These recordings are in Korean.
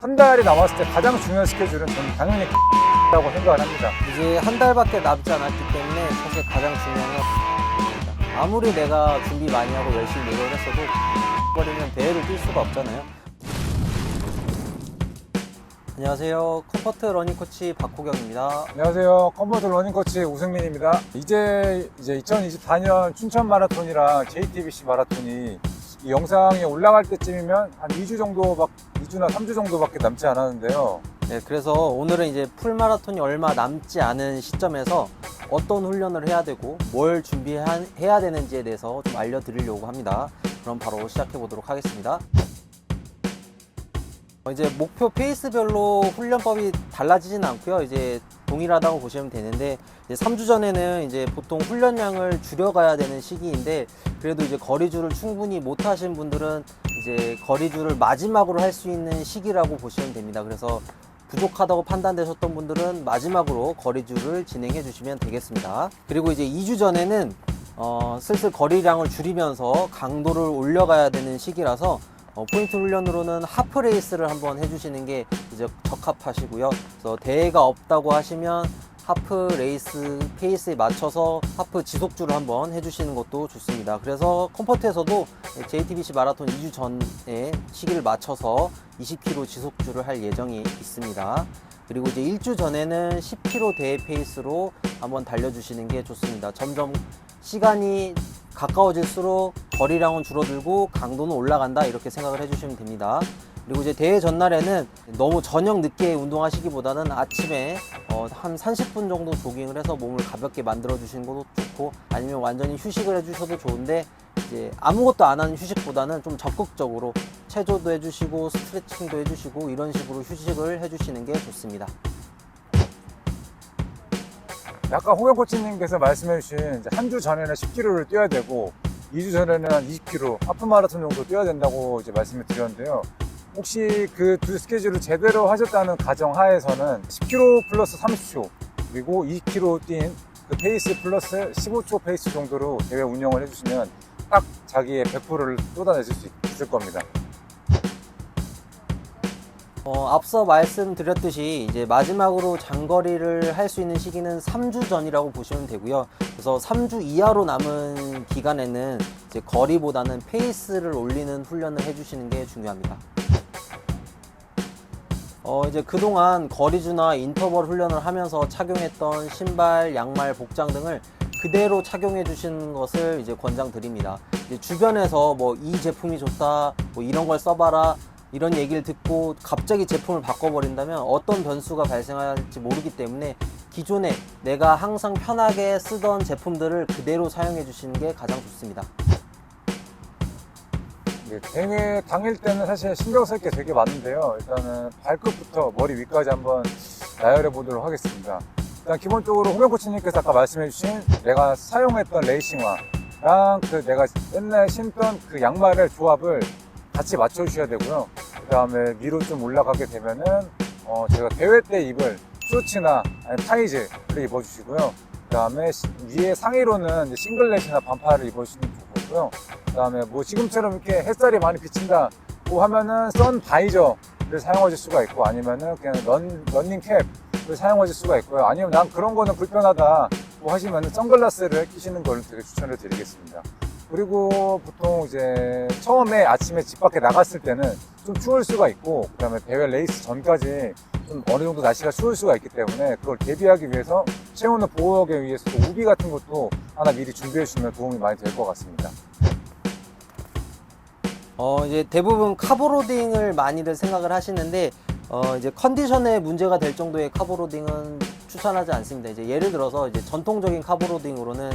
한 달이 남았을 때 가장 중요한 스케줄은 저는 당연히 라고 생각을 합니다. 이제 한 달밖에 남지 않았기 때문에 사실 가장 중요한 건 아무리 내가 준비 많이 하고 열심히 노력을 했어도 버리면 대회를 뛸 수가 없잖아요. 안녕하세요. 컴포트 러닝 코치 박호경입니다. 안녕하세요. 컴포트 러닝 코치 우승민입니다. 이제 2024년 춘천 마라톤이랑 JTBC 마라톤이 이 영상이 올라갈 때쯤이면 한 2주나 3주 정도밖에 남지 않았는데요. 네, 그래서 오늘은 이제 풀마라톤이 얼마 남지 않은 시점에서 어떤 훈련을 해야 되고 뭘 준비해야 되는지에 대해서 좀 알려드리려고 합니다. 그럼 바로 시작해 보도록 하겠습니다. 이제 목표 페이스별로 훈련법이 달라지진 않고요. 이제 동일하다고 보시면 되는데, 이제 3주 전에는 이제 보통 훈련량을 줄여가야 되는 시기인데, 그래도 이제 거리줄을 충분히 못 하신 분들은 이제 거리줄을 마지막으로 할 수 있는 시기라고 보시면 됩니다. 그래서 부족하다고 판단되셨던 분들은 마지막으로 거리줄을 진행해 주시면 되겠습니다. 그리고 이제 2주 전에는 슬슬 거리량을 줄이면서 강도를 올려가야 되는 시기라서 포인트 훈련으로는 하프 레이스를 한번 해주시는 게 이제 적합하시고요. 그래서 대회가 없다고 하시면 하프 레이스 페이스에 맞춰서 하프 지속주를 한번 해주시는 것도 좋습니다. 그래서 컴포트에서도 JTBC 마라톤 2주 전에 시기를 맞춰서 20km 지속주를 할 예정이 있습니다. 그리고 이제 1주 전에는 10km 대회 페이스로 한번 달려주시는 게 좋습니다. 점점 시간이 가까워질수록 거리량은 줄어들고 강도는 올라간다, 이렇게 생각을 해주시면 됩니다. 그리고 이제 대회 전날에는 너무 저녁 늦게 운동하시기보다는 아침에 한 30분 정도 조깅을 해서 몸을 가볍게 만들어 주시는 것도 좋고, 아니면 완전히 휴식을 해주셔도 좋은데, 이제 아무것도 안 하는 휴식보다는 좀 적극적으로 체조도 해주시고 스트레칭도 해주시고 이런 식으로 휴식을 해주시는 게 좋습니다. 아까 호경 코치님께서 말씀해주신 한 주 전에는 10km를 뛰어야 되고 2주 전에는 한 20km, 하프 마라톤 정도 뛰어야 된다고 이제 말씀을 드렸는데요. 혹시 그 두 스케줄을 제대로 하셨다는 가정 하에서는 10km 플러스 30초 그리고 20km 뛴 그 페이스 플러스 15초 페이스 정도로 대회 운영을 해주시면 딱 자기의 100%를 쏟아내실 수 있을 겁니다. 앞서 말씀드렸듯이 이제 마지막으로 장거리를 할 수 있는 시기는 3주 전이라고 보시면 되고요. 그래서 3주 이하로 남은 기간에는 이제 거리보다는 페이스를 올리는 훈련을 해주시는 게 중요합니다. 이제 그동안 거리주나 인터벌 훈련을 하면서 착용했던 신발, 양말, 복장 등을 그대로 착용해 주시는 것을 이제 권장드립니다. 이제 주변에서 뭐 이 제품이 좋다, 뭐 이런 걸 써봐라, 이런 얘기를 듣고 갑자기 제품을 바꿔버린다면 어떤 변수가 발생할지 모르기 때문에 기존에 내가 항상 편하게 쓰던 제품들을 그대로 사용해 주시는 게 가장 좋습니다. 네, 대회 당일 때는 사실 신경 쓸 게 되게 많은데요. 일단은 발끝부터 머리 위까지 한번 나열해 보도록 하겠습니다. 일단 기본적으로 호경 코치님께서 아까 말씀해 주신 내가 사용했던 레이싱화랑 그 내가 옛날 신던 그 양말의 조합을 같이 맞춰 주셔야 되고요. 그 다음에 위로 좀 올라가게 되면은 제가 대회 때 입을 슈츠나 타이즈를 입어 주시고요. 그 다음에 위에 상의로는 이제 싱글렛이나 반팔을 입어주시면 좋고요. 그 다음에 뭐 지금처럼 이렇게 햇살이 많이 비친다고 하면은 선 바이저를 사용하실 수가 있고, 아니면은 그냥 러닝 캡을 사용하실 수가 있고요. 아니면 난 그런 거는 불편하다 뭐 하시면은 선글라스를 끼시는 걸 되게 추천을 드리겠습니다. 그리고 보통 이제 처음에 아침에 집 밖에 나갔을 때는 좀 추울 수가 있고, 그 다음에 대회 레이스 전까지 좀 어느 정도 날씨가 추울 수가 있기 때문에 그걸 대비하기 위해서 체온을 보호하기 위해서 우비 같은 것도 하나 미리 준비해 주시면 도움이 많이 될 것 같습니다. 이제 대부분 카보로딩을 많이들 생각을 하시는데, 이제 컨디션에 문제가 될 정도의 카보로딩은 추천하지 않습니다. 이제 예를 들어서 이제 전통적인 카보로딩으로는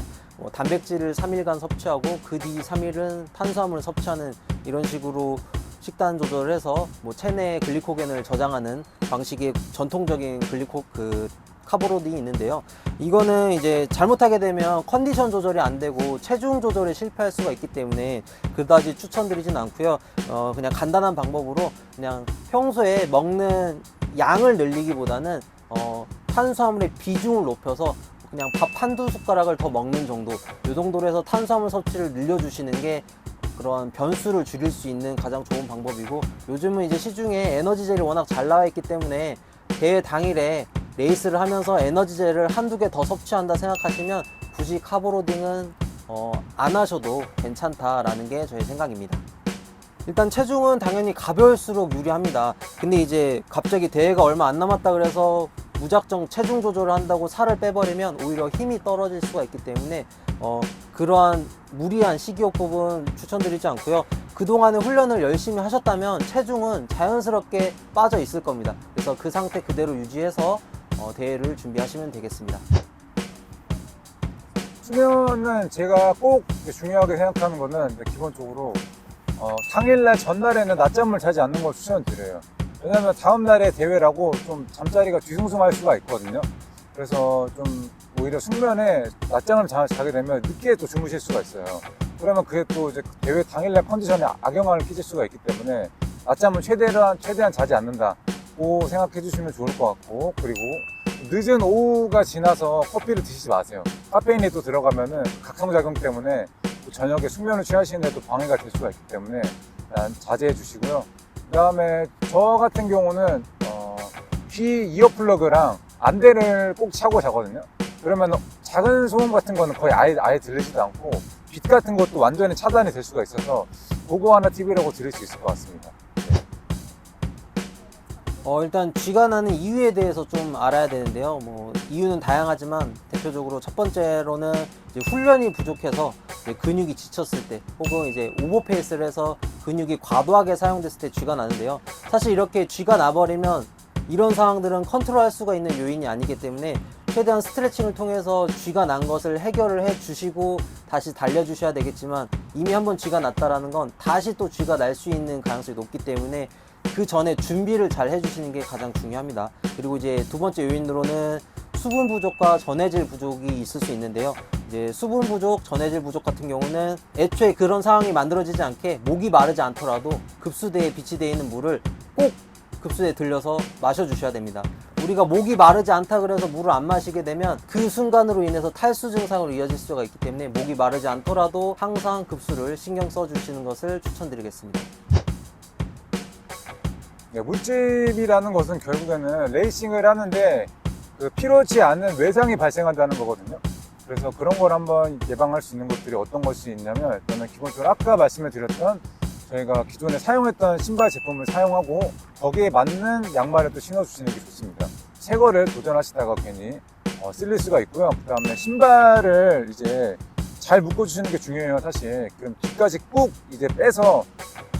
단백질을 3일간 섭취하고 그 뒤 3일은 탄수화물을 섭취하는 이런 식으로 식단 조절을 해서 뭐 체내 글리코겐을 저장하는 방식의 전통적인 카보로딩이 있는데요. 이거는 이제 잘못하게 되면 컨디션 조절이 안 되고 체중 조절에 실패할 수가 있기 때문에 그다지 추천드리진 않고요. 그냥 간단한 방법으로 그냥 평소에 먹는 양을 늘리기보다는 탄수화물의 비중을 높여서 그냥 밥 한두 숟가락을 더 먹는 정도, 이 정도로 해서 탄수화물 섭취를 늘려주시는 게 그런 변수를 줄일 수 있는 가장 좋은 방법이고, 요즘은 이제 시중에 에너지젤이 워낙 잘 나와 있기 때문에 대회 당일에 레이스를 하면서 에너지젤을 한두 개 더 섭취한다 생각하시면 굳이 카보로딩은 안 하셔도 괜찮다라는 게 저의 생각입니다. 일단 체중은 당연히 가벼울수록 유리합니다. 근데 이제 갑자기 대회가 얼마 안 남았다 그래서 무작정 체중 조절을 한다고 살을 빼버리면 오히려 힘이 떨어질 수가 있기 때문에 그러한 무리한 식이요법은 추천드리지 않고요. 그동안에 훈련을 열심히 하셨다면 체중은 자연스럽게 빠져 있을 겁니다. 그래서 그 상태 그대로 유지해서 대회를 준비하시면 되겠습니다. 수면은 제가 꼭 중요하게 생각하는 거는 기본적으로 당일날 전날에는 낮잠을 자지 않는 걸 추천드려요. 왜냐면 다음날에 대회라고 좀 잠자리가 뒤숭숭할 수가 있거든요. 그래서 좀 오히려 숙면에 낮잠을 자게 되면 늦게 또 주무실 수가 있어요. 그러면 그게 또 이제 대회 당일날 컨디션에 악영향을 끼칠 수가 있기 때문에 낮잠을 최대한 자지 않는다고 생각해 주시면 좋을 것 같고, 그리고 늦은 오후가 지나서 커피를 드시지 마세요. 카페인이 또 들어가면은 각성작용 때문에 또 저녁에 숙면을 취하시는 데도 방해가 될 수가 있기 때문에 일단 자제해 주시고요. 그 다음에 저 같은 경우는 귀 이어플러그랑 안대를 꼭 차고 자거든요. 그러면 작은 소음 같은 거는 거의 아예 들리지도 않고, 빛 같은 것도 완전히 차단이 될 수가 있어서 보고 하나 TV라고 들을 수 있을 것 같습니다. 일단 쥐가 나는 이유에 대해서 좀 알아야 되는데요. 이유는 다양하지만 대표적으로 첫 번째로는 이제 훈련이 부족해서 이제 근육이 지쳤을 때, 혹은 이제 오버페이스를 해서 근육이 과도하게 사용됐을 때 쥐가 나는데요. 사실 이렇게 쥐가 나버리면 이런 상황들은 컨트롤할 수가 있는 요인이 아니기 때문에 최대한 스트레칭을 통해서 쥐가 난 것을 해결을 해 주시고 다시 달려 주셔야 되겠지만, 이미 한번 쥐가 났다라는 건 다시 또 쥐가 날 수 있는 가능성이 높기 때문에 그 전에 준비를 잘 해주시는 게 가장 중요합니다. 그리고 이제 두 번째 요인으로는 수분 부족과 전해질 부족이 있을 수 있는데요. 이제 수분 부족, 전해질 부족 같은 경우는 애초에 그런 상황이 만들어지지 않게 목이 마르지 않더라도 급수대에 비치되어 있는 물을 꼭 급수대에 들려서 마셔주셔야 됩니다. 우리가 목이 마르지 않다 그래서 물을 안 마시게 되면 그 순간으로 인해서 탈수 증상으로 이어질 수가 있기 때문에 목이 마르지 않더라도 항상 급수를 신경 써주시는 것을 추천드리겠습니다. 물집이라는 것은 결국에는 레이싱을 하는데 필요치 않은 외상이 발생한다는 거거든요. 그래서 그런 걸 한번 예방할 수 있는 것들이 어떤 것이 있냐면, 일단은 기본적으로 아까 말씀을 드렸던 저희가 기존에 사용했던 신발 제품을 사용하고 거기에 맞는 양말을 또 신어주시는 게 좋습니다. 새 거를 도전하시다가 괜히 쓸릴 수가 있고요. 그 다음에 신발을 이제 잘 묶어주시는 게 중요해요, 사실. 그럼 뒤까지 꾹 이제 빼서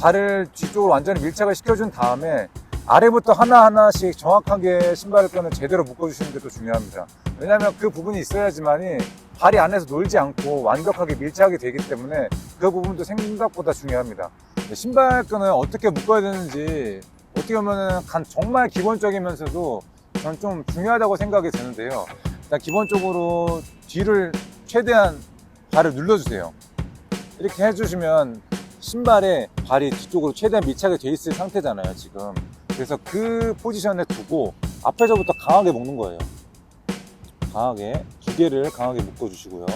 발을 뒤쪽으로 완전히 밀착을 시켜준 다음에 아래부터 하나하나씩 정확하게 신발을 끈을 제대로 묶어주시는 게 또 중요합니다. 왜냐하면 그 부분이 있어야지만이 발이 안에서 놀지 않고 완벽하게 밀착이 되기 때문에 그 부분도 생각보다 중요합니다. 신발끈을 어떻게 묶어야 되는지 어떻게 보면 정말 기본적이면서도 저는 좀 중요하다고 생각이 드는데요. 일단 기본적으로 뒤를 최대한 발을 눌러주세요. 이렇게 해주시면 신발에 발이 뒤쪽으로 최대한 밀착이 돼 있을 상태잖아요, 지금. 그래서 그 포지션에 두고 앞에서부터 강하게 묶는 거예요. 강하게, 2개를 강하게 묶어주시고요.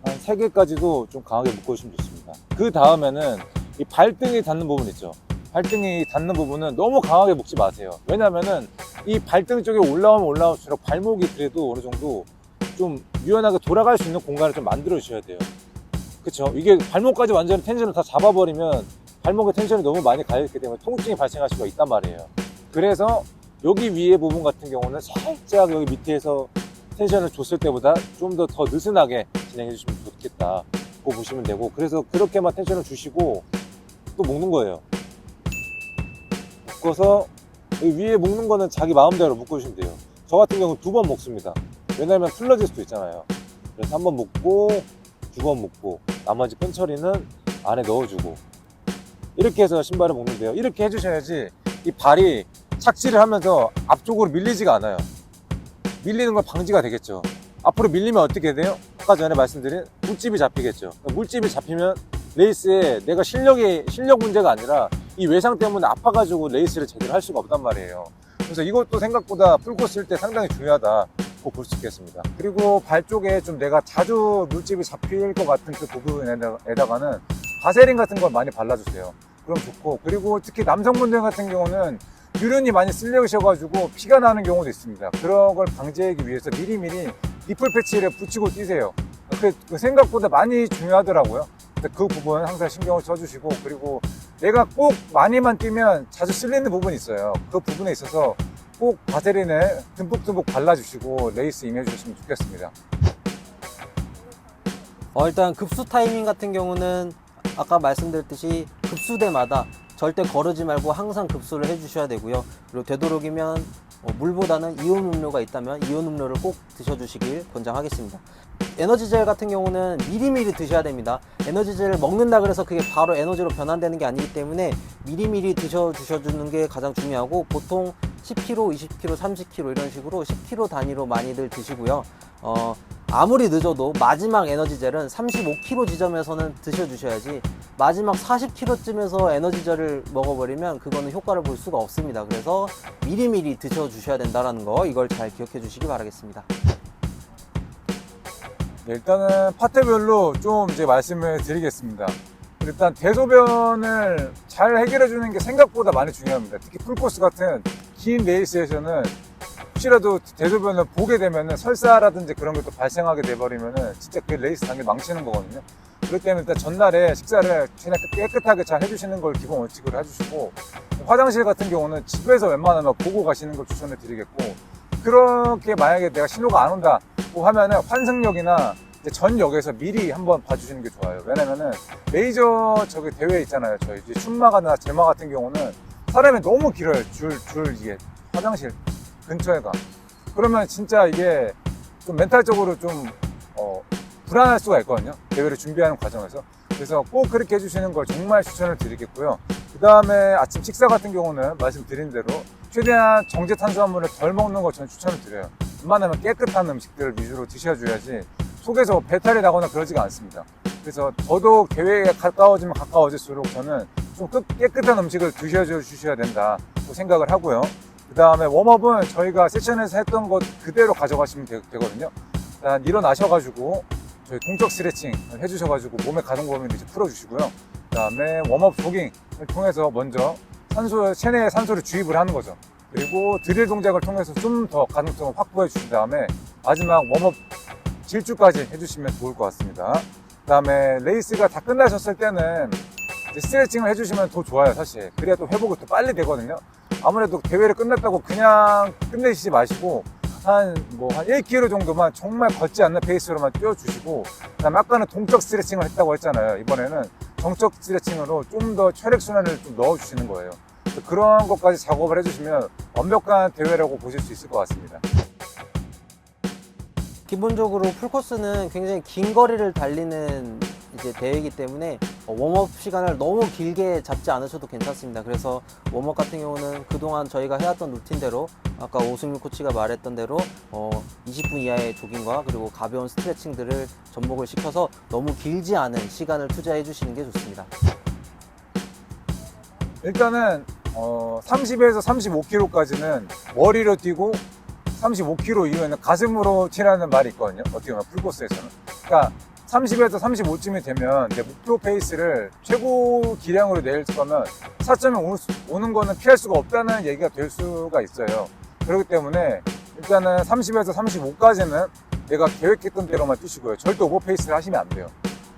한 3개까지도 좀 강하게 묶어주시면 좋습니다. 그 다음에는 이 발등이 닿는 부분 있죠. 발등이 닿는 부분은 너무 강하게 묶지 마세요. 왜냐면은 이 발등 쪽에 올라오면 올라올수록 발목이 그래도 어느 정도 좀 유연하게 돌아갈 수 있는 공간을 좀 만들어 주셔야 돼요. 그쵸? 이게 발목까지 완전히 텐션을 다 잡아버리면 발목에 텐션이 너무 많이 가있기 때문에 통증이 발생할 수가 있단 말이에요. 그래서 여기 위에 부분 같은 경우는 살짝 여기 밑에서 텐션을 줬을 때보다 좀 더 느슨하게 진행해 주시면 좋겠다고 보시면 되고, 그래서 그렇게만 텐션을 주시고 또 묶는 거예요. 묶어서 여기 위에 묶는 거는 자기 마음대로 묶어주시면 돼요. 저 같은 경우는 2번 묶습니다. 왜냐면 풀러질 수도 있잖아요. 그래서 1번 묶고 2번 묶고 나머지 끈 처리는 안에 넣어주고, 이렇게 해서 신발을 묶는데요. 이렇게 해주셔야지 이 발이 착지를 하면서 앞쪽으로 밀리지가 않아요. 밀리는 건 방지가 되겠죠. 앞으로 밀리면 어떻게 돼요? 아까 전에 말씀드린 물집이 잡히겠죠. 물집이 잡히면 레이스에 내가 실력 문제가 아니라 이 외상 때문에 아파가지고 레이스를 제대로 할 수가 없단 말이에요. 그래서 이것도 생각보다 풀코스 일 때 상당히 중요하다고 볼 수 있겠습니다. 그리고 발 쪽에 좀 내가 자주 물집이 잡힐 것 같은 그 부분에다가는 바세린 같은 걸 많이 발라주세요. 그럼 좋고, 그리고 특히 남성분들 같은 경우는 유륜이 많이 쓸려오셔가지고 피가 나는 경우도 있습니다. 그런 걸 방지하기 위해서 미리미리 니플 패치를 붙이고 뛰세요. 그 생각보다 많이 중요하더라고요. 그 부분 항상 신경을 써주시고, 그리고 내가 꼭 많이만 뛰면 자주 쓸리는 부분이 있어요. 그 부분에 있어서 꼭 바세린을 듬뿍듬뿍 발라주시고 레이스 임해주셨으면 좋겠습니다. 일단 급수 타이밍 같은 경우는 아까 말씀드렸듯이 급수대마다 절대 거르지 말고 항상 급수를 해주셔야 되고요. 그리고 되도록이면 물보다는 이온 음료가 있다면 이온 음료를 꼭 드셔주시길 권장하겠습니다. 에너지젤 같은 경우는 미리미리 드셔야 됩니다. 에너지젤을 먹는다 그래서 그게 바로 에너지로 변환되는 게 아니기 때문에 미리미리 드셔주는 게 가장 중요하고, 보통 10kg, 20kg, 30kg 이런 식으로 10kg 단위로 많이들 드시고요. 아무리 늦어도 마지막 에너지젤은 35kg 지점에서는 드셔주셔야지, 마지막 40kg쯤에서 에너지젤을 먹어버리면 그거는 효과를 볼 수가 없습니다. 그래서 미리미리 드셔주셔야 된다는 거, 이걸 잘 기억해 주시기 바라겠습니다. 네, 일단은 파트별로 좀 이제 말씀을 드리겠습니다. 일단 대소변을 잘 해결해 주는 게 생각보다 많이 중요합니다. 특히 풀코스 같은 긴 레이스에서는 혹시라도 대소변을 보게 되면은 설사라든지 그런 것도 발생하게 돼버리면은 진짜 그 레이스 당일 망치는 거거든요. 그렇기 때문에 일단 전날에 식사를 최대한 깨끗하게 잘 해주시는 걸 기본 원칙으로 해주시고, 화장실 같은 경우는 집에서 웬만하면 보고 가시는 걸 추천해 드리겠고, 그렇게 만약에 내가 신호가 안 온다고 하면은 환승역이나 전 역에서 미리 한번 봐주시는 게 좋아요. 왜냐면은 메이저 저기 대회 있잖아요. 저희 이제 춘마가나 제마 같은 경우는 사람이 너무 길어요. 이게 화장실 근처에가. 그러면 진짜 이게 좀 멘탈적으로 좀 불안할 수가 있거든요. 대회를 준비하는 과정에서. 그래서 꼭 그렇게 해주시는 걸 정말 추천을 드리겠고요. 그 다음에 아침 식사 같은 경우는 말씀드린 대로 최대한 정제 탄수화물을 덜 먹는 거 저는 추천을 드려요. 웬만하면 깨끗한 음식들을 위주로 드셔줘야지 속에서 배탈이 나거나 그러지가 않습니다. 그래서 저도 대회에 가까워지면 가까워질수록 저는 좀 깨끗한 음식을 드셔주셔야 된다고 생각을 하고요. 그 다음에 웜업은 저희가 세션에서 했던 것 그대로 가져가시면 되거든요. 일단 일어나셔가지고 저희 동적 스트레칭 해주셔가지고 몸의 가동 범위를 이제 풀어주시고요. 그 다음에 웜업 조깅을 통해서 먼저 체내에 산소를 주입을 하는 거죠. 그리고 드릴 동작을 통해서 좀 더 가동성을 확보해 주신 다음에 마지막 웜업 질주까지 해주시면 좋을 것 같습니다. 그 다음에 레이스가 다 끝나셨을 때는 이제 스트레칭을 해주시면 더 좋아요, 사실. 그래야 또 회복이 또 빨리 되거든요. 아무래도 대회를 끝났다고 그냥 끝내시지 마시고 한 1km 정도만 정말 걷지 않는 페이스로만 뛰어주시고, 그 다음에 아까는 동적 스트레칭을 했다고 했잖아요. 이번에는 정적 스트레칭으로 좀 더 혈액순환을 좀 넣어주시는 거예요. 그런 것까지 작업을 해주시면 완벽한 대회라고 보실 수 있을 것 같습니다. 기본적으로 풀코스는 굉장히 긴 거리를 달리는 이제 대회이기 때문에 웜업 시간을 너무 길게 잡지 않으셔도 괜찮습니다. 그래서 웜업 같은 경우는 그동안 저희가 해왔던 루틴대로 아까 오승민 코치가 말했던 대로 20분 이하의 조깅과 그리고 가벼운 스트레칭들을 접목을 시켜서 너무 길지 않은 시간을 투자해 주시는 게 좋습니다. 일단은 30에서 35km까지는 머리로 뛰고 35km 이후에는 가슴으로 치라는 말이 있거든요. 어떻게 보면 풀코스에서는. 그러니까 30에서 35쯤이 되면 이제 목표 페이스를 최고 기량으로 낼 거면 4점이 오는 거는 피할 수가 없다는 얘기가 될 수가 있어요. 그렇기 때문에 일단은 30에서 35까지는 내가 계획했던 대로만 뛰시고요. 절대 오버 페이스를 하시면 안 돼요.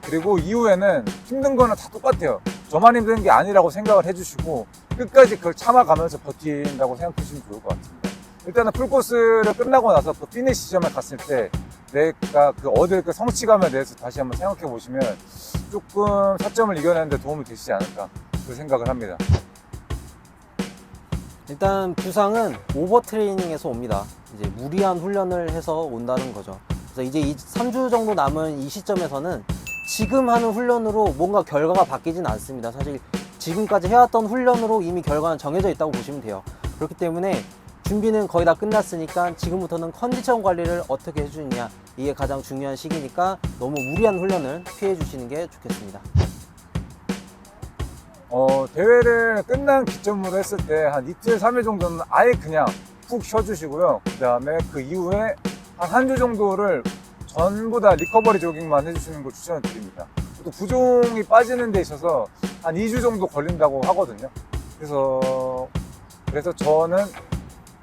그리고 이후에는 힘든 거는 다 똑같아요. 저만 힘든 게 아니라고 생각을 해주시고 끝까지 그걸 참아가면서 버틴다고 생각하시면 좋을 것 같습니다. 일단은 풀코스를 끝나고 나서 그 피니시 지점에 갔을 때 내가 얻을 그 성취감에 대해서 다시 한번 생각해 보시면 조금 타점을 이겨내는데 도움이 되시지 않을까 그런 생각을 합니다. 일단 부상은 오버 트레이닝에서 옵니다. 이제 무리한 훈련을 해서 온다는 거죠. 그래서 이제 3주 정도 남은 이 시점에서는 지금 하는 훈련으로 뭔가 결과가 바뀌진 않습니다. 사실 지금까지 해왔던 훈련으로 이미 결과는 정해져 있다고 보시면 돼요. 그렇기 때문에 준비는 거의 다 끝났으니까 지금부터는 컨디션 관리를 어떻게 해주느냐, 이게 가장 중요한 시기니까 너무 무리한 훈련을 피해 주시는 게 좋겠습니다. 대회를 끝난 기점으로 했을 때 한 이틀, 3일 정도는 아예 그냥 푹 쉬어주시고요. 그 다음에 그 이후에 한 주 정도를 전부 다 리커버리 조깅만 해주시는 걸 추천을 드립니다. 또 부종이 빠지는 데 있어서 한 2주 정도 걸린다고 하거든요. 그래서 저는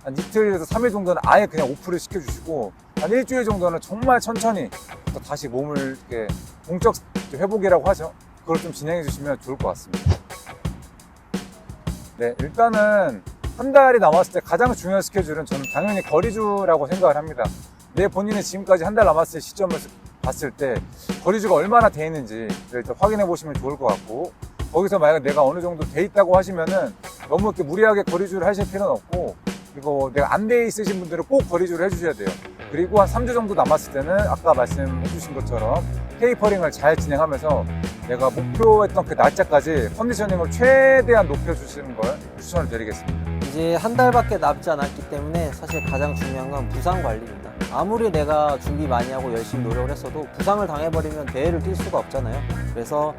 한 이틀에서 3일 정도는 아예 그냥 오프를 시켜주시고 한 일주일 정도는 정말 천천히 또 다시 몸을 이렇게 동적 회복이라고 하죠. 그걸 좀 진행해 주시면 좋을 것 같습니다. 네, 일단은 한 달이 남았을 때 가장 중요한 스케줄은 저는 당연히 거리주라고 생각을 합니다. 내 본인이 지금까지 한 달 남았을 시점을 봤을 때 거리주가 얼마나 돼 있는지 일단 확인해 보시면 좋을 것 같고, 거기서 만약 내가 어느 정도 돼 있다고 하시면은 너무 이렇게 무리하게 거리주를 하실 필요는 없고, 그리고 내가 안 돼 있으신 분들은 꼭 거리주를 해주셔야 돼요. 그리고 한 3주 정도 남았을 때는 아까 말씀해 주신 것처럼 테이퍼링을 잘 진행하면서 내가 목표했던 그 날짜까지 컨디셔닝을 최대한 높여주시는 걸 추천을 드리겠습니다. 이제 한 달밖에 남지 않았기 때문에 사실 가장 중요한 건 부상 관리입니다. 아무리 내가 준비 많이 하고 열심히 노력을 했어도 부상을 당해버리면 대회를 뛸 수가 없잖아요. 그래서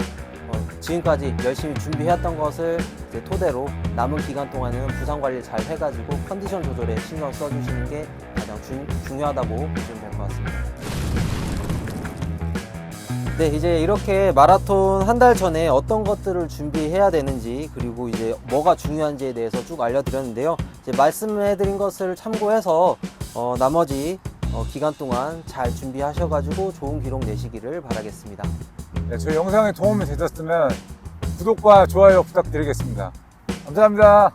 지금까지 열심히 준비해왔던 것을 이제 토대로 남은 기간 동안은 부상 관리 잘 해가지고 컨디션 조절에 신경 써주시는 게 가장 중요하다고 보시면 될 것 같습니다. 네, 이제 이렇게 마라톤 한 달 전에 어떤 것들을 준비해야 되는지, 그리고 이제 뭐가 중요한지에 대해서 쭉 알려드렸는데요. 이제 말씀해드린 것을 참고해서 나머지 기간 동안 잘 준비하셔가지고 좋은 기록 내시기를 바라겠습니다. 네, 저희 영상에 도움이 되셨으면 구독과 좋아요 부탁드리겠습니다. 감사합니다.